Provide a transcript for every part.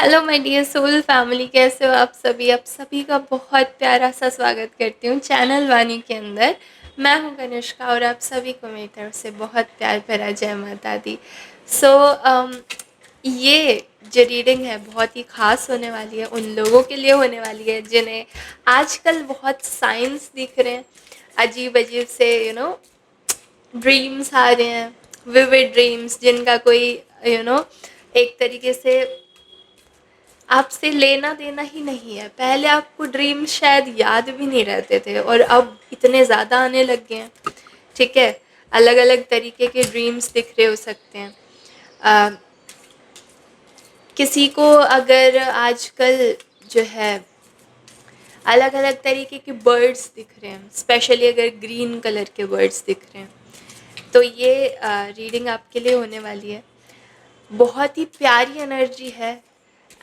Hello my dear soul family, कैसे हो आप सभी? आप सभी का बहुत प्यारा सा स्वागत करती हूँ चैनल वानी के अंदर। मैं हूँ कनिष्का और आप सभी को मेरी तरफ से बहुत प्यार भरा जय माता दी। सो ये जो रीडिंग है बहुत ही ख़ास होने वाली है, उन लोगों के लिए होने वाली है जिन्हें आजकल बहुत साइंस दिख रहे हैं, अजीब अजीब से ड्रीम्स आ रहे हैं, विविड ड्रीम्स जिनका कोई एक तरीके से आपसे लेना देना ही नहीं है। पहले आपको ड्रीम शायद याद भी नहीं रहते थे और अब इतने ज़्यादा आने लग गए हैं। ठीक है, अलग अलग तरीके के ड्रीम्स दिख रहे हो सकते हैं। अ, किसी को अगर आजकल जो है अलग अलग तरीके के बर्ड्स दिख रहे हैं, स्पेशली अगर ग्रीन कलर के बर्ड्स दिख रहे हैं, तो ये रीडिंग आपके लिए होने वाली है। बहुत ही प्यारी एनर्जी है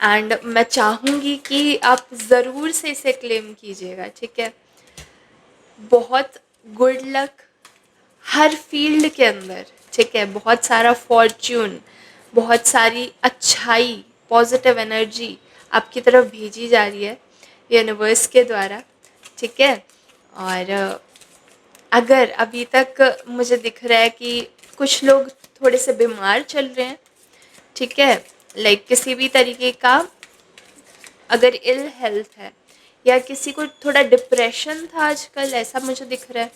एंड मैं चाहूँगी कि आप ज़रूर से इसे क्लेम कीजिएगा। ठीक है, बहुत गुड लक हर फील्ड के अंदर। ठीक है, बहुत सारा फॉर्च्यून, बहुत सारी अच्छाई, पॉजिटिव एनर्जी आपकी तरफ भेजी जा रही है यूनिवर्स के द्वारा। ठीक है, और अगर अभी तक मुझे दिख रहा है कि कुछ लोग थोड़े से बीमार चल रहे हैं, ठीक है, लाइक किसी भी तरीके का अगर इल हेल्थ है या किसी को थोड़ा डिप्रेशन था आजकल, ऐसा मुझे दिख रहा है।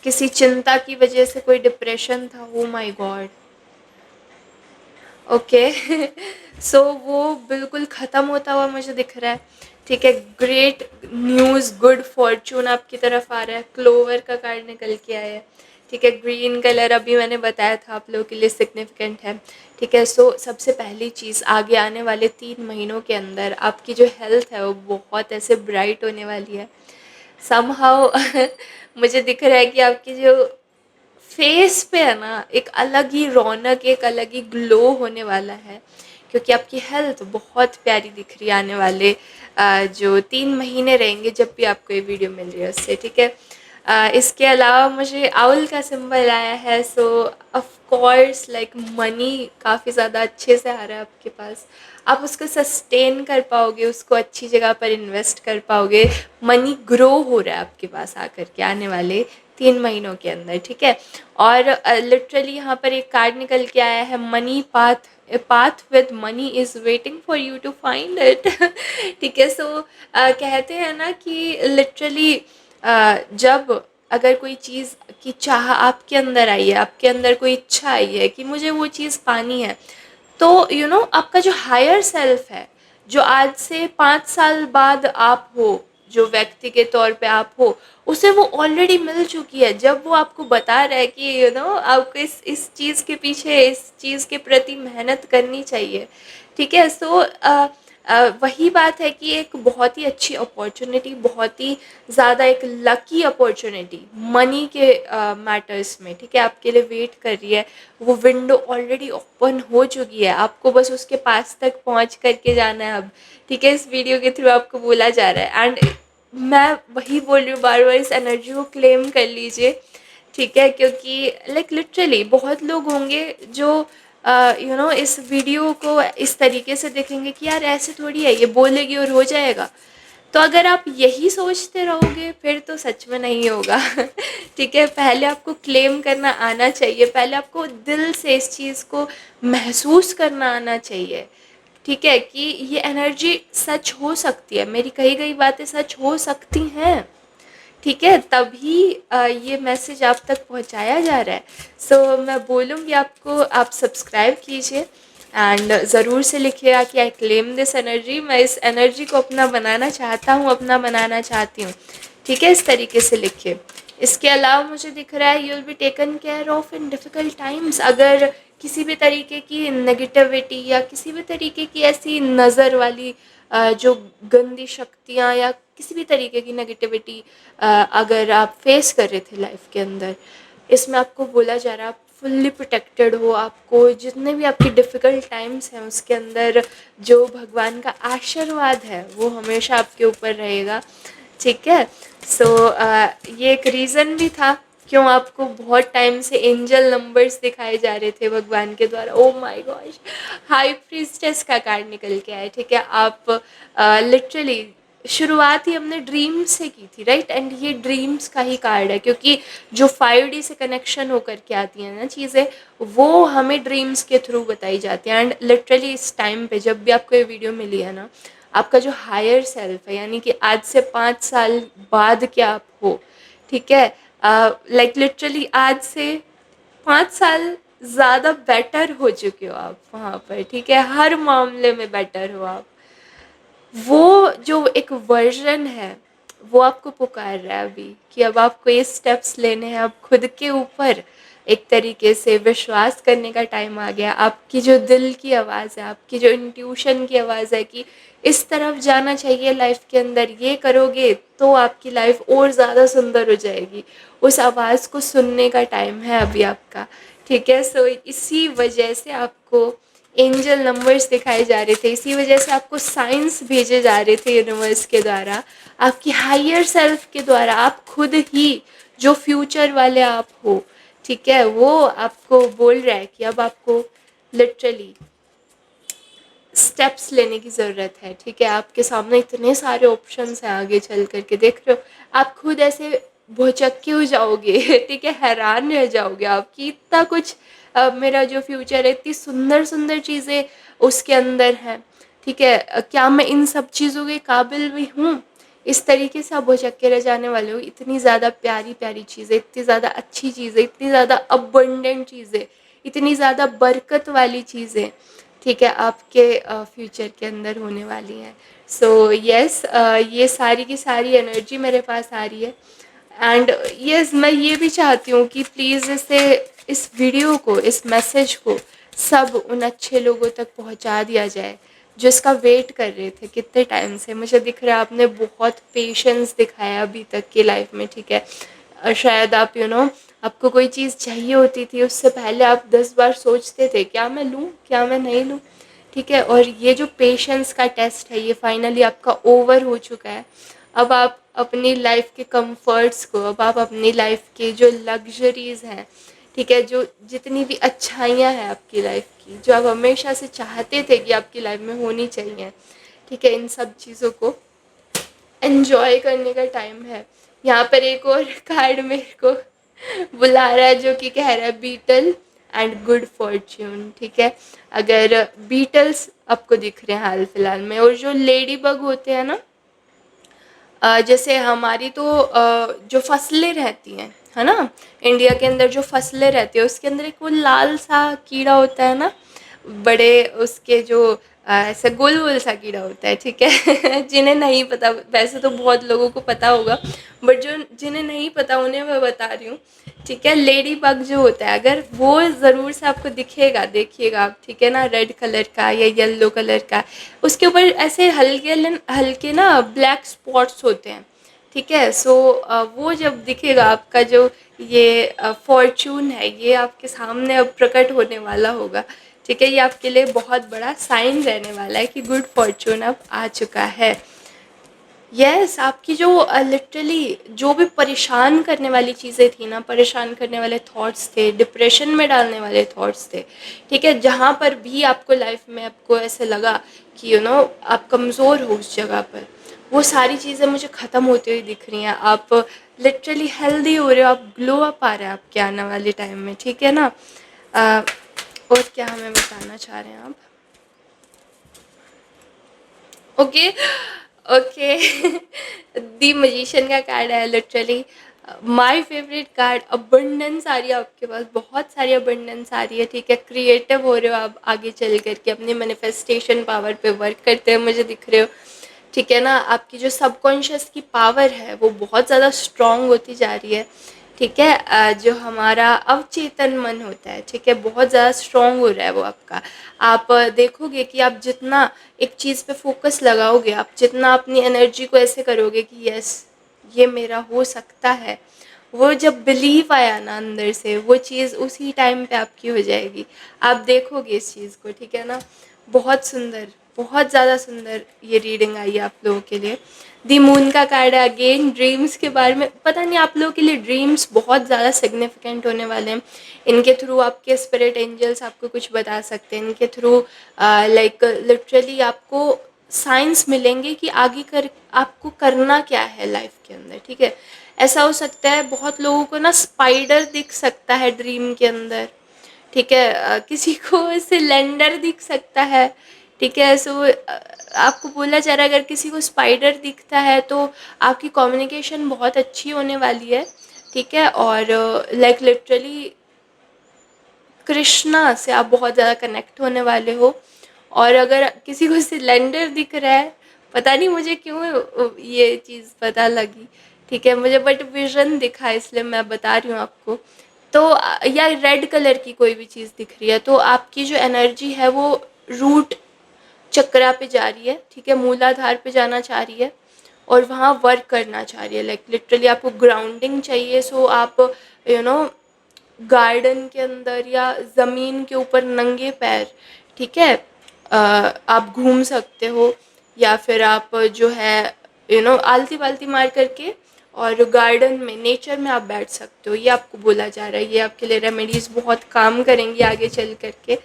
किसी चिंता की वजह से कोई डिप्रेशन था, ओ माय गॉड, ओके। सो वो बिल्कुल ख़त्म होता हुआ मुझे दिख रहा है। ठीक है, ग्रेट न्यूज़, गुड फॉर्चून आपकी तरफ आ रहा है। क्लोवर का कार्ड निकल के आया है। ठीक है, ग्रीन कलर अभी मैंने बताया था आप लोगों के लिए सिग्निफिकेंट है। ठीक है, सो सबसे पहली चीज़, आगे आने वाले 3 महीनों के अंदर आपकी जो हेल्थ है वो बहुत ऐसे ब्राइट होने वाली है समहाउ। मुझे दिख रहा है कि आपकी जो फेस पे है ना, एक अलग ही रौनक, एक अलग ही ग्लो होने वाला है, क्योंकि आपकी हेल्थ बहुत प्यारी दिख रही है आने वाले जो 3 महीने रहेंगे, जब भी आपको ये वीडियो मिल रही है उससे। ठीक है, इसके अलावा मुझे आउल का सिंबल आया है। सो ऑफ कोर्स लाइक मनी काफ़ी ज़्यादा अच्छे से आ रहा है आपके पास। आप उसको सस्टेन कर पाओगे, उसको अच्छी जगह पर इन्वेस्ट कर पाओगे। मनी ग्रो हो रहा है आपके पास आकर के आने वाले 3 महीनों के अंदर। ठीक है, और लिटरली यहाँ पर एक कार्ड निकल के आया है, money path, a path with money is waiting for you to find it. ठीक है, सो कहते हैं ना कि लिटरली जब अगर कोई चीज़ की चाह आपके अंदर आई है, आपके अंदर कोई इच्छा आई है कि मुझे वो चीज़ पानी है, तो आपका जो हायर सेल्फ है, जो आज से 5 साल बाद आप हो, जो व्यक्ति के तौर पे आप हो, उसे वो ऑलरेडी मिल चुकी है। जब वो आपको बता रहा है कि आपको इस चीज़ के पीछे, इस चीज़ के प्रति मेहनत करनी चाहिए। ठीक है, सो वही बात है कि एक बहुत ही अच्छी अपॉर्चुनिटी, बहुत ही ज़्यादा एक लकी अपॉर्चुनिटी मनी के मैटर्स में, ठीक है, आपके लिए वेट कर रही है। वो विंडो ऑलरेडी ओपन हो चुकी है, आपको बस उसके पास तक पहुंच करके जाना है अब। ठीक है, इस वीडियो के थ्रू आपको बोला जा रहा है एंड मैं वही बोल रही हूँ, बार बार इस एनर्जी को क्लेम कर लीजिए। ठीक है, क्योंकि लाइक लिटरली बहुत लोग होंगे जो इस वीडियो को इस तरीके से देखेंगे कि यार ऐसे थोड़ी है, ये बोलेगी और हो जाएगा। तो अगर आप यही सोचते रहोगे फिर तो सच में नहीं होगा। ठीक है, पहले आपको क्लेम करना आना चाहिए, पहले आपको दिल से इस चीज़ को महसूस करना आना चाहिए। ठीक है, कि ये एनर्जी सच हो सकती है, मेरी कही गई बातें सच हो सकती हैं। ठीक है, तभी ये मैसेज आप तक पहुंचाया जा रहा है। सो मैं बोलूँगी आपको, आप सब्सक्राइब कीजिए एंड ज़रूर से लिखिएगा कि आई क्लेम दिस एनर्जी। मैं इस एनर्जी को अपना बनाना चाहता हूँ, अपना बनाना चाहती हूँ। ठीक है, इस तरीके से लिखिए। इसके अलावा मुझे दिख रहा है, you will be taken care of in difficult times. अगर किसी भी तरीके की नेगेटिविटी या किसी भी तरीके की ऐसी नज़र वाली जो गंदी शक्तियाँ या किसी भी तरीके की नेगेटिविटी अगर आप फेस कर रहे थे लाइफ के अंदर, इसमें आपको बोला जा रहा है आप फुल्ली प्रोटेक्टेड हो। आपको जितने भी आपकी डिफ़िकल्ट टाइम्स हैं उसके अंदर जो भगवान का आशीर्वाद है वो हमेशा आपके ऊपर रहेगा। ठीक है, सो ये एक रीज़न भी था क्यों आपको बहुत टाइम से एंजल नंबर्स दिखाए जा रहे थे भगवान के द्वारा। Oh my gosh, high priestess का कार्ड निकल के आया, ठीक है। आप लिटरली शुरुआत ही हमने ड्रीम से की थी, राइट। एंड ये ड्रीम्स का ही कार्ड है, क्योंकि जो 5D से कनेक्शन होकर के आती हैं ना चीज़ें, वो हमें ड्रीम्स के थ्रू बताई जाती हैं। एंड लिटरली इस टाइम पे जब भी आपको ये वीडियो मिली है ना, आपका जो हायर सेल्फ है, यानी कि आज से 5 साल बाद क्या आप हो, ठीक है, लाइक लिटरली आज से 5 साल ज़्यादा बेटर हो चुके हो आप वहाँ पर, ठीक है। हर मामले में बेटर हो आप। वो जो एक वर्जन है वो आपको पुकार रहा है अभी, कि अब आपको ये स्टेप्स लेने हैं। अब खुद के ऊपर एक तरीके से विश्वास करने का टाइम आ गया। आपकी जो दिल की आवाज़ है, आपकी जो इंट्यूशन की आवाज़ है कि इस तरफ जाना चाहिए लाइफ के अंदर, ये करोगे तो आपकी लाइफ और ज़्यादा सुंदर हो जाएगी, उस आवाज़ को सुनने का टाइम है अभी आपका, ठीक है। सो इसी वजह से आपको एंजल नंबर्स दिखाए जा रहे थे, इसी वजह से आपको साइंस भेजे जा रहे थे यूनिवर्स के द्वारा, आपकी हायर सेल्फ के द्वारा। आप खुद ही जो फ्यूचर वाले आप हो, ठीक है, वो आपको बोल रहा है कि अब आपको लिटरली स्टेप्स लेने की ज़रूरत है, ठीक है। आपके सामने इतने सारे ऑप्शंस हैं, आगे चल करके देख रहे हो, आप खुद ऐसे भौचक्के हो जाओगे ठीक है, हैरान रह जाओगे आप कि इतना कुछ मेरा जो फ्यूचर है, इतनी सुंदर सुंदर चीज़ें उसके अंदर हैं, ठीक है। क्या मैं इन सब चीज़ों के काबिल भी हूँ? इस तरीके से आप भौचक्के रह जाने वाले हो। इतनी ज़्यादा प्यारी प्यारी चीज़ें, इतनी ज़्यादा अच्छी चीज़ें, इतनी ज़्यादा अबंडेंट चीज़ें, इतनी ज़्यादा बरकत वाली चीज़ें, ठीक है, आपके फ्यूचर के अंदर होने वाली हैं। सो यस, ये सारी की सारी एनर्जी मेरे पास आ रही है। एंड यस, मैं ये भी चाहती हूँ कि प्लीज़ इस वीडियो को, इस मैसेज को सब उन अच्छे लोगों तक पहुँचा दिया जाए जो इसका वेट कर रहे थे कितने टाइम से। मुझे दिख रहा है आपने बहुत पेशेंस दिखाया अभी तक की लाइफ में, ठीक है। शायद आप आपको कोई चीज़ चाहिए होती थी, उससे पहले आप 10 बार सोचते थे क्या मैं लूँ, क्या मैं नहीं लूँ, ठीक है। और ये जो पेशेंस का टेस्ट है, ये फाइनली आपका ओवर हो चुका है। अब आप अपनी लाइफ के कंफर्ट्स को, अब आप अपनी लाइफ के जो लग्जरीज़ हैं, ठीक है, जो जितनी भी अच्छाइयाँ हैं आपकी लाइफ की, जो आप हमेशा से चाहते थे कि आपकी लाइफ में होनी चाहिए, ठीक है, इन सब चीज़ों को एन्जॉय करने का टाइम है। यहाँ पर एक और कार्ड मेरे को बुला रहा है जो कि कह रहा है बीटल एंड गुड फॉर्च्यून, ठीक है। अगर बीटल्स आपको दिख रहे हैं हाल फिलहाल में, और जो लेडी बग होते हैं ना, जैसे हमारी तो जो फसलें रहती हैं, है ना, इंडिया के अंदर जो फसलें रहती है उसके अंदर एक वो लाल सा कीड़ा होता है ना, बड़े उसके जो ऐसा गोल गोल सा कीड़ा होता है, ठीक है जिन्हें नहीं पता, वैसे तो बहुत लोगों को पता होगा, बट जो जिन्हें नहीं पता उन्हें मैं बता रही हूँ, ठीक है। लेडी बग जो होता है, अगर वो ज़रूर से आपको दिखेगा, देखिएगा आप, ठीक है ना, रेड कलर का या येलो कलर का, उसके ऊपर ऐसे हल्के हल्के ना ब्लैक स्पॉट्स होते हैं, ठीक है। सो वो जब दिखेगा, आपका जो ये फॉर्चून है, ये आपके सामने अब प्रकट होने वाला होगा, ठीक है। ये आपके लिए बहुत बड़ा साइन रहने वाला है कि गुड फॉर्चून अब आ चुका है। यस, आपकी जो लिटरली जो भी परेशान करने वाली चीज़ें थी ना, परेशान करने वाले थॉट्स थे, डिप्रेशन में डालने वाले थॉट्स थे, ठीक है, जहाँ पर भी आपको लाइफ में आपको ऐसे लगा कि आप कमज़ोर हो उस जगह पर, वो सारी चीज़ें मुझे ख़त्म होती हुई दिख रही हैं। आप लिटरली हेल्दी हो रहे हो, आप ग्लो अप आ रहा है आपके आने वाले टाइम में, ठीक है ना। अ, और क्या हमें बताना चाह रहे हैं आप? ओके, ओके दी मजिशियन का कार्ड है literally my favourite card. Abundance आ रही है आपके पास, बहुत सारी अबंडेंस आ रही है, ठीक है। क्रिएटिव हो रहे हो आप आगे चल करके, अपने मैनिफेस्टेशन पावर पे वर्क करते हुए मुझे दिख रहे हो, ठीक है ना। आपकी जो सबकॉन्शियस की पावर है वो बहुत ज़्यादा स्ट्रॉन्ग होती जा रही है, ठीक है। जो हमारा अवचेतन मन होता है, ठीक है, बहुत ज़्यादा स्ट्रॉन्ग हो रहा है वो आपका। आप देखोगे कि आप जितना एक चीज़ पे फोकस लगाओगे, आप जितना अपनी एनर्जी को ऐसे करोगे कि यस ये मेरा हो सकता है, वो जब बिलीव आया ना अंदर से, वो चीज़ उसी टाइम पे आपकी हो जाएगी। आप देखोगे इस चीज़ को, ठीक है ना। बहुत सुंदर, बहुत ज़्यादा सुंदर ये रीडिंग आई है आप लोगों के लिए। दी मून का कार्ड है अगेन ड्रीम्स के बारे में। पता नहीं आप लोगों के लिए ड्रीम्स बहुत ज़्यादा सिग्निफिकेंट होने वाले हैं। इनके थ्रू आपके स्पिरिट एंजल्स आपको कुछ बता सकते हैं। इनके थ्रू लाइक लिटरली आपको साइंस मिलेंगे कि आगे कर आपको करना क्या है लाइफ के अंदर, ठीक है। ऐसा हो सकता है बहुत लोगों को ना स्पाइडर दिख सकता है ड्रीम के अंदर, ठीक है। किसी को सिलेंडर दिख सकता है, ठीक है। सो आपको बोला जा रहा है अगर किसी को स्पाइडर दिखता है तो आपकी कम्युनिकेशन बहुत अच्छी होने वाली है, ठीक है। और लाइक लिटरली कृष्णा से आप बहुत ज़्यादा कनेक्ट होने वाले हो। और अगर किसी को सिलेंडर दिख रहा है, पता नहीं मुझे क्यों ये चीज़ पता लगी, ठीक है मुझे, बट विजन दिखा इसलिए मैं बता रही हूँ आपको। तो या रेड कलर की कोई भी चीज़ दिख रही है तो आपकी जो एनर्जी है वो रूट चक्रा पे जा रही है, ठीक है, मूलाधार पे जाना चाह रही है और वहाँ वर्क करना चाह रही है। लाइक लिटरली आपको ग्राउंडिंग चाहिए। सो आप यू नो गार्डन के अंदर या ज़मीन के ऊपर नंगे पैर, ठीक है, आप घूम सकते हो। या फिर आप जो है आलती पालती मार करके और गार्डन में नेचर में आप बैठ सकते हो। ये आपको बोला जा रहा है, ये आपके लिए रेमेडीज़ बहुत काम करेंगी आगे चल करके,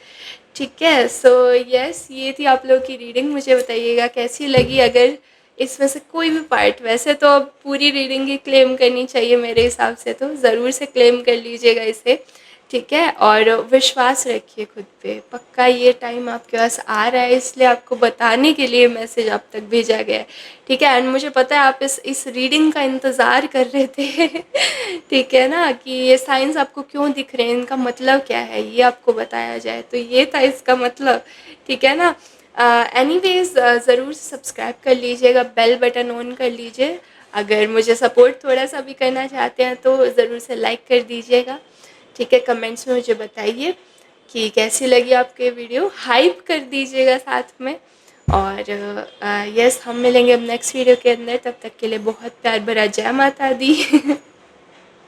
ठीक है। सो यस ये थी आप लोगों की रीडिंग। मुझे बताइएगा कैसी लगी। अगर इसमें से कोई भी पार्ट, वैसे तो अब पूरी रीडिंग ही क्लेम करनी चाहिए मेरे हिसाब से, तो ज़रूर से क्लेम कर लीजिएगा इसे, ठीक है। और विश्वास रखिए खुद पे, पक्का ये टाइम आपके पास आ रहा है, इसलिए आपको बताने के लिए मैसेज आप तक भेजा गया है, ठीक है। एंड मुझे पता है आप इस रीडिंग का इंतज़ार कर रहे थे ठीक है ना, कि ये साइंस आपको क्यों दिख रहे हैं, इनका मतलब क्या है, ये आपको बताया जाए, तो ये था इसका मतलब, ठीक है ना। एनीवेज ज़रूर सब्सक्राइब कर लीजिएगा, बेल बटन ऑन कर लीजिए। अगर मुझे सपोर्ट थोड़ा सा भी करना चाहते हैं तो ज़रूर से लाइक कर दीजिएगा, ठीक है। कमेंट्स में मुझे बताइए कि कैसी लगी आपको ये वीडियो, हाइप कर दीजिएगा साथ में। और यस हम मिलेंगे अब नेक्स्ट वीडियो के अंदर, तब तक के लिए बहुत प्यार भरा जय माता दी